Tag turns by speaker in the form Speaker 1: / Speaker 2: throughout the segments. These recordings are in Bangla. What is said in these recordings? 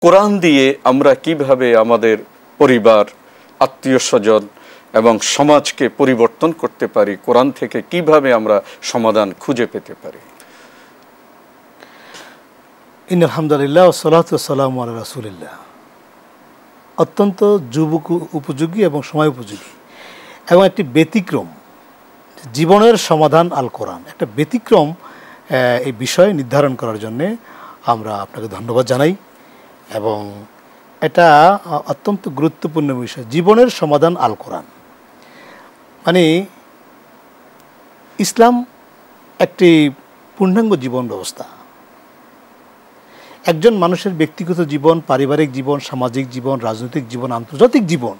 Speaker 1: কোরআন দিয়ে আমরা কিভাবে আমাদের পরিবার, আত্মীয় স্বজন এবং সমাজকে পরিবর্তন করতে পারি, কোরআন থেকে কিভাবে আমরা সমাধান খুঁজে পেতে পারি?
Speaker 2: ইন্নাল হামদুলিল্লাহ ওয়া সলাতু ওয়া সালামু আলা রাসূলিল্লাহ। অত্যন্ত যুবক উপযোগী এবং সময় উপযোগী এবং একটি ব্যতিক্রম জীবনের সমাধান আল কোরআন, একটা ব্যতিক্রম এই বিষয় নির্ধারণ করার জন্যে আমরা আপনাকে ধন্যবাদ জানাই। এবং এটা অত্যন্ত গুরুত্বপূর্ণ বিষয়, জীবনের সমাধান আল কোরআন। মানে ইসলাম একটি পূর্ণাঙ্গ জীবন ব্যবস্থা। একজন মানুষের ব্যক্তিগত জীবন, পারিবারিক জীবন, সামাজিক জীবন, রাজনৈতিক জীবন, আন্তর্জাতিক জীবন,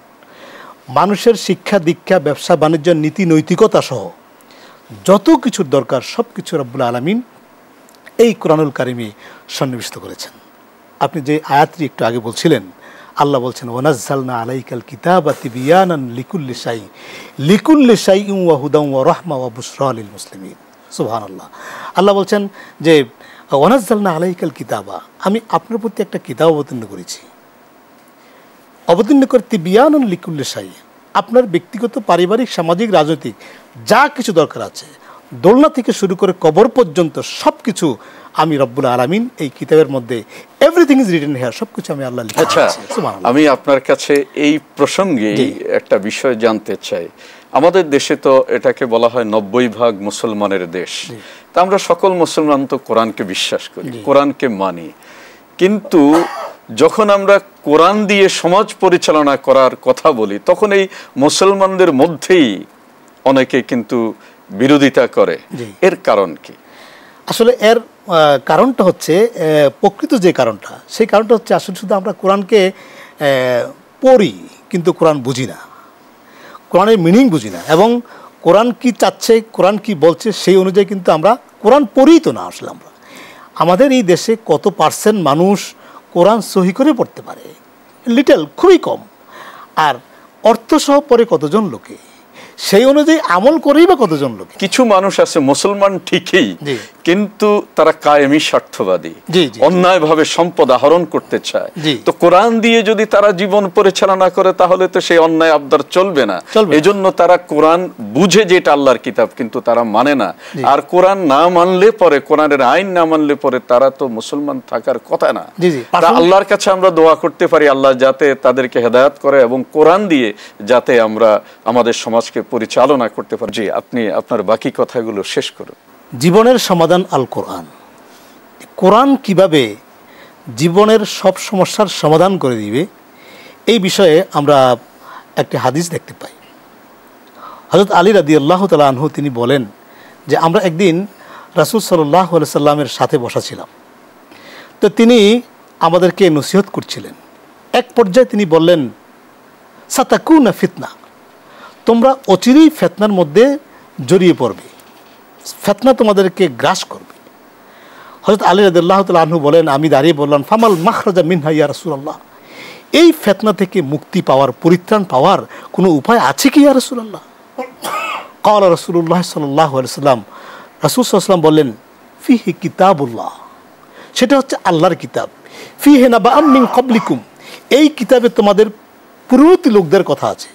Speaker 2: মানুষের শিক্ষা দীক্ষা, ব্যবসা বাণিজ্য, নীতি নৈতিকতা সহ যত কিছুর দরকার সব কিছু রব্বুল আলামিন এই কোরআনুল কারিমে সন্নিবেশিত করেছেন। আপনি যে আয়াতটি একটু আগে বলছিলেন, আল্লাহ বলছেন ওয়ানাজ্জালনা আলাইকাল কিতাবা তিবিয়ানান লিকুল্লি শাইইন ওয়া হুদান ওয়া রাহমা ওয়া বুশরা লিল মুসলিমিন। সুবহানাল্লাহ। আল্লাহ বলছেন যে ওয়ানাজ্জালনা আলাইকাল কিতাবা, আমি আপনার প্রতি একটা কিতাব অবতীর্ণ করেছি। অবতীর্ণ করে তিবিয়ানান লিকুল্লি শাই, আপনার ব্যক্তিগত, পারিবারিক, সামাজিক, রাজনৈতিক যা কিছু দরকার আছে, দোলনা থেকে শুরু করে কবর পর্যন্ত সব কিছু আমি রব্বুল আলামিন এই কিতাবের মধ্যে, এভরিথিং ইজ রিটেন হিয়ার, সব কিছু আমি আল্লাহ লিখে দিয়েছি। সুবহানাল্লাহ।
Speaker 1: আমি আপনার কাছে এই প্রসঙ্গে একটা বিষয় জানতে চাই। আমাদের দেশে তো এটাকে বলা হয় 90% মুসলমানের দেশ। তা আমরা সকল মুসলমান তো কোরআনকে বিশ্বাস করি, কোরআনকে মানি, কিন্তু যখন আমরা কোরআন দিয়ে সমাজ পরিচালনা করার কথা বলি তখন এই মুসলমানদের মধ্যেই অনেকে কিন্তু বিরোধিতা করে। এর কারণ কি?
Speaker 2: আসলে এর কারণটা হচ্ছে, প্রকৃত যে কারণটা, সেই কারণটা হচ্ছে আসলে শুধু আমরা কোরআনকে পড়ি কিন্তু কোরআন বুঝি না, কোরআনের মিনিং বুঝি না, এবং কোরআন কি চাচ্ছে, কোরআন কি বলছে সেই অনুযায়ী কিন্তু আমরা কোরআন পড়ি তো না। আসলে আমরা, আমাদের এই দেশে কত পার্সেন্ট মানুষ কোরআন সহি করে পড়তে পারে? লিটল, খুবই কম। আর অর্থসহ পড়ে কতজন লোকে, সেই অনুযায়ী আমল করেই বা কতজন লোক?
Speaker 1: কিছু মানুষ আছে মুসলমান ঠিকই, কিন্তু তারা কায়েমি স্বার্থবাদী, অন্যায়ভাবে সম্পদ আহরণ করতে চায়। তো কোরআন দিয়ে যদি তারা জীবন পরিচালনা করে তাহলে তো সেই অন্যায় আবদার চলবে না। এজন্য তারা কোরআন বুঝে যেটা আল্লাহর কিতাব, কিন্তু তারা মানে না। আর কোরআন না মানলে পরে, কোরআনের আইন না মানলে পরে তারা তো মুসলমান থাকার কথা না। তা আল্লাহর কাছে আমরা দোয়া করতে পারি আল্লাহ যাতে তাদেরকে হেদায়েত করে এবং কোরআন দিয়ে যাতে আমরা আমাদের সমাজকে পরিচালনা করতে পারি। জি, আপনি আপনার বাকি কথাগুলো শেষ করুন।
Speaker 2: জীবনের সমাধান আল কোরআন। কোরআন কিভাবে জীবনের সব সমস্যার সমাধান করে দিবে এই বিষয়ে আমরা একটি হাদিস দেখতে পাই। হযরত আলী রাদিয়াল্লাহু তাআলা আনহু তিনি বলেন যে আমরা একদিন রাসূল সাল্লাল্লাহু আলাইহি সাল্লামের সাথে বসা ছিলাম। তো তিনি আমাদেরকে নসিহত করছিলেন। এক পর্যায়ে তিনি বললেন, সাতাকুনা ফিতনা, তোমরা অচিরেই ফিতনার মধ্যে জড়িয়ে পড়বে, ফিতনা তোমাদেরকে গ্রাস করবে। হযরত আলী রাদিয়াল্লাহু তাআলা আনহু বলেন, আমি দাঁড়িয়ে বললাম, ফামাল মাখরাজা মিনহা ইয়া রাসূলুল্লাহ, এই ফিতনা থেকে মুক্তি পাওয়ার, পরিত্রাণ পাওয়ার কোনো উপায় আছে কি ইয়া রাসূলুল্লাহ? ক্বালা রাসূলুল্লাহ সাল্লাল্লাহু আলাইহি ওয়াসাল্লাম, রাসূল সাল্লাল্লাহু আলাইহি ওয়াসাল্লাম বললেন, ফিহি কিতাবুল্লাহ, সেটা হচ্ছে আল্লাহর কিতাব। ফিহি নাবাআম মিন ক্বাবলিকুম, এই কিতাবে তোমাদের পূর্ববর্তী লোকদের কথা আছে।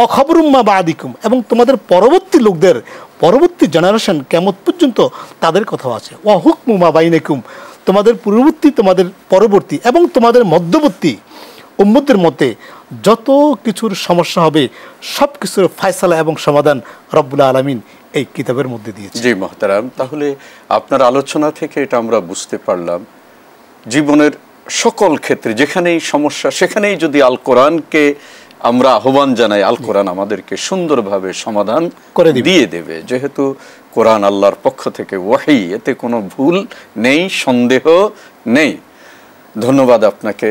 Speaker 2: অখবরুম মা বাদিকুম, এবং তোমাদের পরবর্তী লোকদের, পরবর্তী জেনারেশন কিয়ামত পর্যন্ত তাদের কথাও আছে। ওয়া হুকমু মা বাইনাকুম, তোমাদের পূর্ববর্তী, তোমাদের পরবর্তী এবং তোমাদের মধ্যবর্তী উম্মতের মধ্যে যত কিছুর সমস্যা হবে সব কিছুর ফয়সালা এবং সমাধান রব্বুল আলামিন এই কিতাবের মধ্যে দিয়েছে।
Speaker 1: জি মুহতারাম, তাহলে আপনার আলোচনা থেকে এটা আমরা বুঝতে পারলাম জীবনের সকল ক্ষেত্রে যেখানেই সমস্যা সেখানেই যদি আল কোরআনকে আমরা আহ্বান জানাই, আল কোরআন আমাদেরকে সুন্দরভাবে সমাধান করে দিয়ে দেবে। যেহেতু কোরআন আল্লাহর পক্ষ থেকে ওয়াহী, এতে কোনো ভুল নেই, সন্দেহ নেই। ধন্যবাদ আপনাকে।